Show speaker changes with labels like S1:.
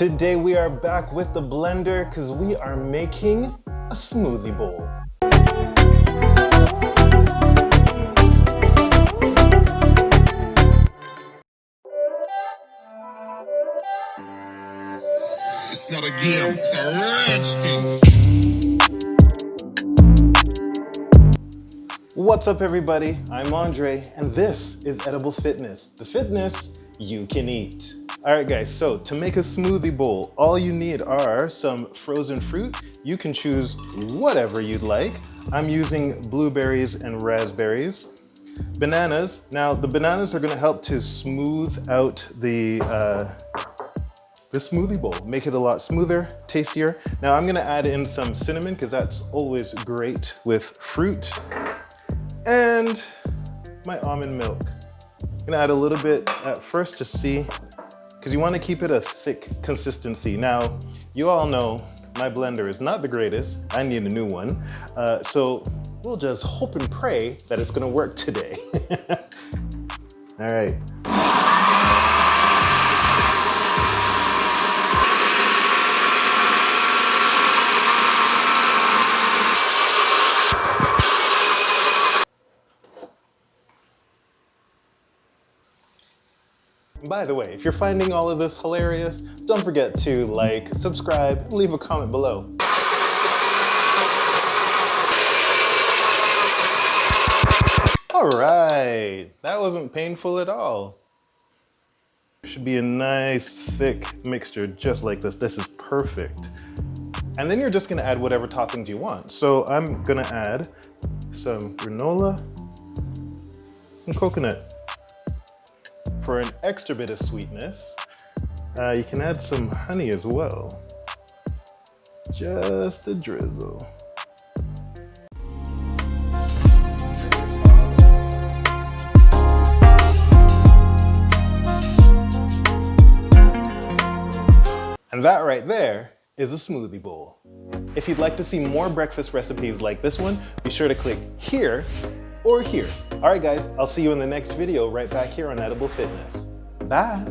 S1: Today we are back with the blender because we are making a smoothie bowl.
S2: It's not a game, it's a rich thing.
S1: What's up everybody? I'm Andre and this is Edible Fitness, the fitness you can eat. Alright guys, so to make a smoothie bowl, all you need are some frozen fruit. You can choose whatever you'd like. I'm using blueberries and raspberries. Bananas. Now the bananas are going to help to smooth out the smoothie bowl, make it a lot smoother, tastier. Now I'm going to add in some cinnamon because that's always great with fruit. And my almond milk. I'm going to add a little bit at first to see, because you want to keep it a thick consistency. Now, you all know my blender is not the greatest. I need a new one. So we'll just hope and pray that it's gonna work today. All right. By the way, if you're finding all of this hilarious, don't forget to like, subscribe, and leave a comment below. All right, that wasn't painful at all. It should be a nice thick mixture just like this. This is perfect. And then you're just gonna add whatever toppings you want. So I'm gonna add some granola and coconut. For an extra bit of sweetness, you can add some honey as well. Just a drizzle. And that right there is a smoothie bowl. If you'd like to see more breakfast recipes like this one, be sure to click here or here. All right guys, I'll see you in the next video right back here on Edible Fitness. Bye.